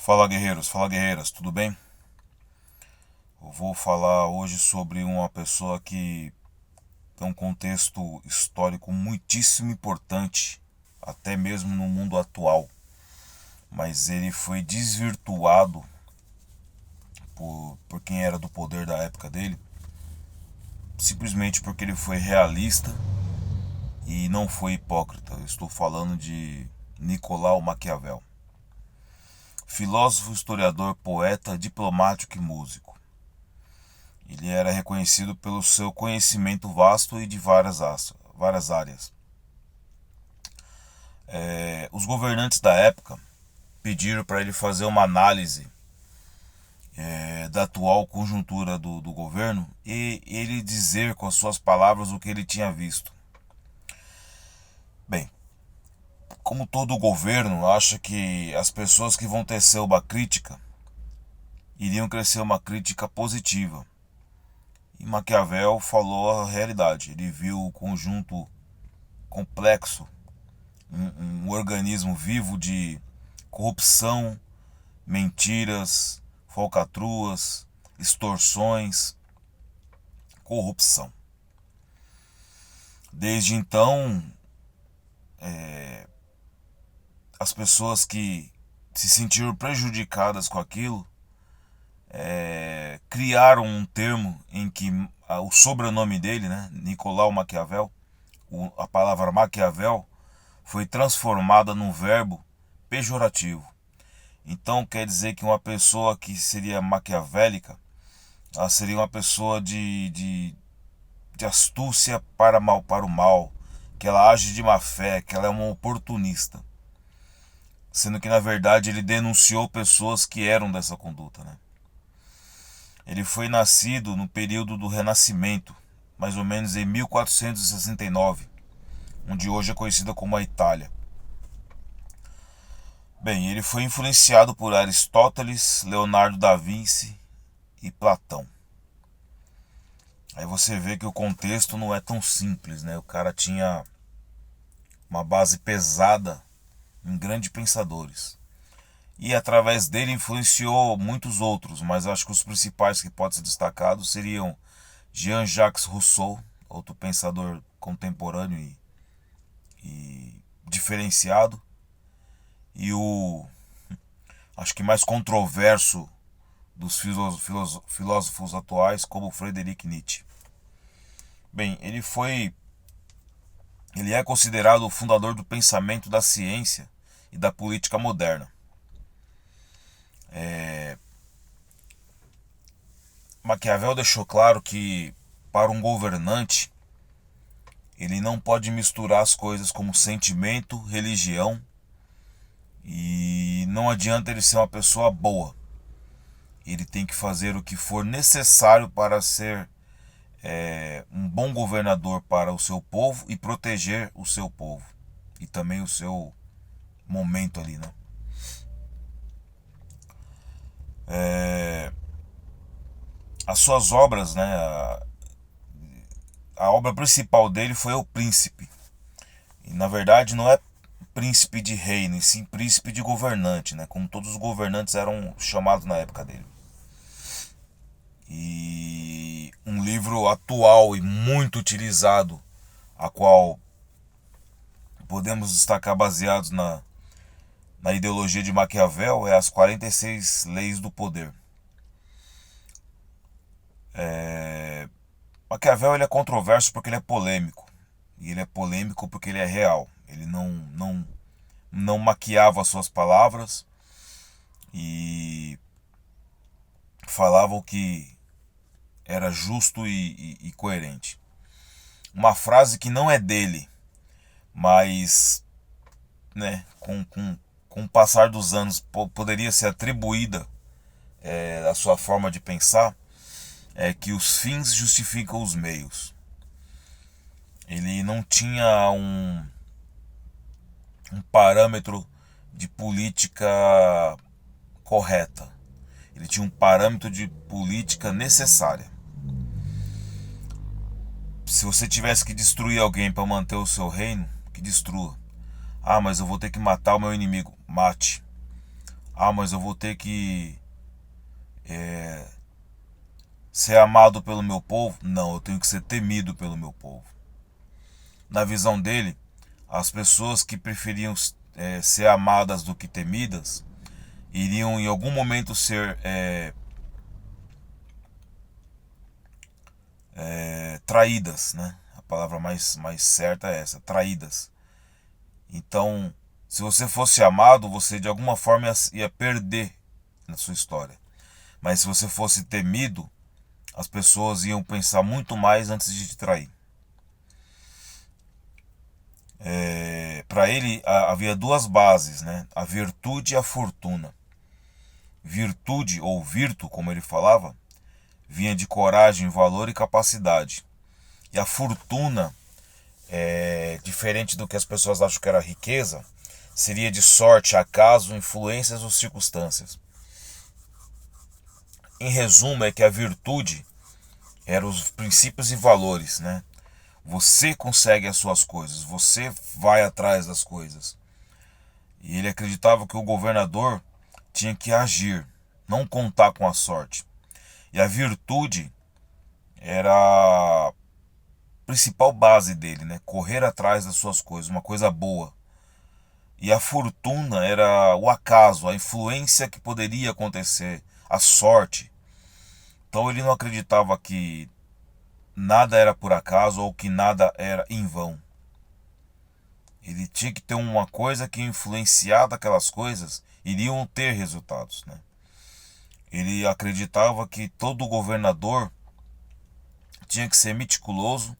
Fala guerreiros, fala guerreiras, tudo bem? Eu vou falar hoje sobre uma pessoa que tem um contexto histórico muitíssimo importante, até mesmo no mundo atual, mas ele foi desvirtuado por quem era do poder da época dele, simplesmente porque ele foi realista e não foi hipócrita. Eu estou falando de Nicolau Maquiavel. Filósofo, historiador, poeta, diplomático e músico. Ele era reconhecido pelo seu conhecimento vasto e de várias áreas. Os governantes da época pediram para ele fazer uma análise da atual conjuntura do governo e ele dizer com as suas palavras o que ele tinha visto. Bem, como todo governo acha que as pessoas que vão tecer uma crítica iriam crescer uma crítica positiva. E Maquiavel falou a realidade. Ele viu o conjunto complexo, um organismo vivo de corrupção, mentiras, falcatruas, extorsões, corrupção. Desde então, as pessoas que se sentiram prejudicadas com aquilo criaram um termo em que o sobrenome dele, né, Nicolau Maquiavel, a palavra Maquiavel, foi transformada num verbo pejorativo. Então quer dizer que uma pessoa que seria maquiavélica, ela seria uma pessoa de astúcia para o mal, que ela age de má fé, que ela é uma oportunista. Sendo que na verdade ele denunciou pessoas que eram dessa conduta, né? Ele foi nascido no período do Renascimento, mais ou menos em 1469, onde hoje é conhecida como a Itália. Bem, ele foi influenciado por Aristóteles, Leonardo da Vinci e Platão. Aí você vê que o contexto não é tão simples, né? O cara tinha uma base pesada em grandes pensadores. E através dele influenciou muitos outros, mas acho que os principais que podem ser destacados seriam Jean-Jacques Rousseau, outro pensador contemporâneo e diferenciado, e o acho que mais controverso dos filósofos atuais, como Friedrich Nietzsche. Bem, ele é considerado o fundador do pensamento da ciência e da política moderna. Maquiavel deixou claro que, para um governante, ele não pode misturar as coisas como sentimento, religião, e não adianta ele ser uma pessoa boa. Ele tem que fazer o que for necessário para ser um bom governador para o seu povo e proteger o seu povo e também o seu momento ali, né? As suas obras, né? A obra principal dele foi O Príncipe. E na verdade não é príncipe de reino, e sim príncipe de governante, né? Como todos os governantes eram chamados na época dele. E um livro atual e muito utilizado, a qual podemos destacar baseados na ideologia de Maquiavel, é As 46 Leis do Poder. Maquiavel ele é controverso porque ele é polêmico. E ele é polêmico porque ele é real. Ele não maquiava as suas palavras e falava o que era justo e coerente. Uma frase que não é dele, mas né, com o passar dos anos poderia ser atribuída à sua forma de pensar, é que os fins justificam os meios. Ele não tinha um parâmetro de política correta. Ele tinha um parâmetro de política necessária. Se você tivesse que destruir alguém para manter o seu reino, que destrua. Ah, mas eu vou ter que matar o meu inimigo. Mate. Ah, mas eu vou ter que ser amado pelo meu povo? Não, eu tenho que ser temido pelo meu povo. Na visão dele, as pessoas que preferiam ser amadas do que temidas iriam em algum momento ser traídas, né? A palavra mais certa é essa, traídas. Então, se você fosse amado, você de alguma forma ia perder na sua história. Mas se você fosse temido, as pessoas iam pensar muito mais antes de te trair. Para ele havia duas bases, né? A virtude e a fortuna. Virtude, ou virtu, como ele falava, vinha de coragem, valor e capacidade. E a fortuna, diferente do que as pessoas acham que era riqueza, seria de sorte, acaso, influências ou circunstâncias. Em resumo, é que a virtude eram os princípios e valores, né? Você consegue as suas coisas, você vai atrás das coisas. E ele acreditava que o governador tinha que agir, não contar com a sorte. E a virtude era a principal base dele, né? Correr atrás das suas coisas, uma coisa boa. E a fortuna era o acaso, a influência que poderia acontecer, a sorte. Então ele não acreditava que nada era por acaso ou que nada era em vão. Ele tinha que ter uma coisa que influenciada aquelas coisas iriam ter resultados, né? Ele acreditava que todo governador tinha que ser meticuloso,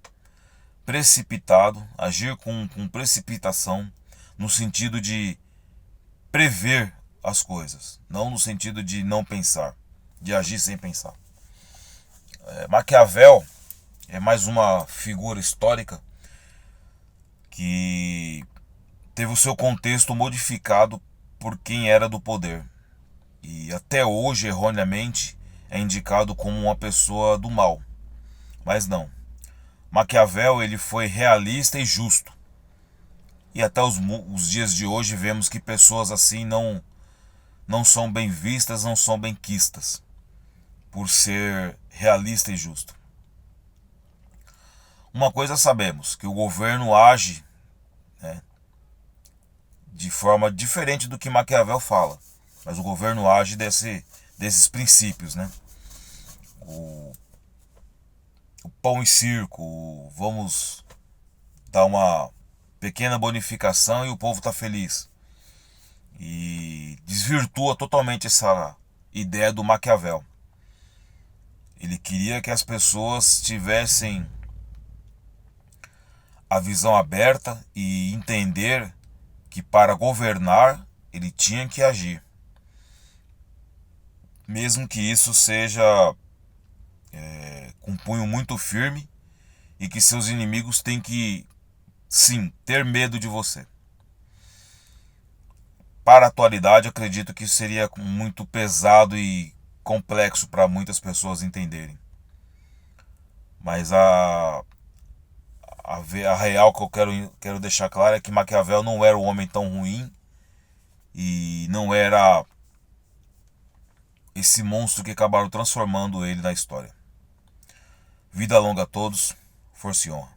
precipitado, agir com precipitação, no sentido de prever as coisas, não no sentido de não pensar, de agir sem pensar. Maquiavel é mais uma figura histórica que teve o seu contexto modificado por quem era do poder. E até hoje, erroneamente, é indicado como uma pessoa do mal. Mas não. Maquiavel ele foi realista e justo. E até os dias de hoje vemos que pessoas assim não são bem vistas, não são bem quistas, por ser realista e justo. Uma coisa sabemos, que o governo age, né, de forma diferente do que Maquiavel fala. Mas o governo age desses princípios, né? O, o pão e circo, vamos dar uma pequena bonificação e o povo está feliz. E desvirtua totalmente essa ideia do Maquiavel. Ele queria que as pessoas tivessem a visão aberta e entender que para governar ele tinha que agir. Mesmo que isso seja com um punho muito firme e que seus inimigos têm que, sim, ter medo de você. Para a atualidade, acredito que seria muito pesado e complexo para muitas pessoas entenderem. Mas a real que eu quero deixar clara é que Maquiavel não era um homem tão ruim e não era esse monstro que acabaram transformando ele na história. Vida longa a todos, força e honra.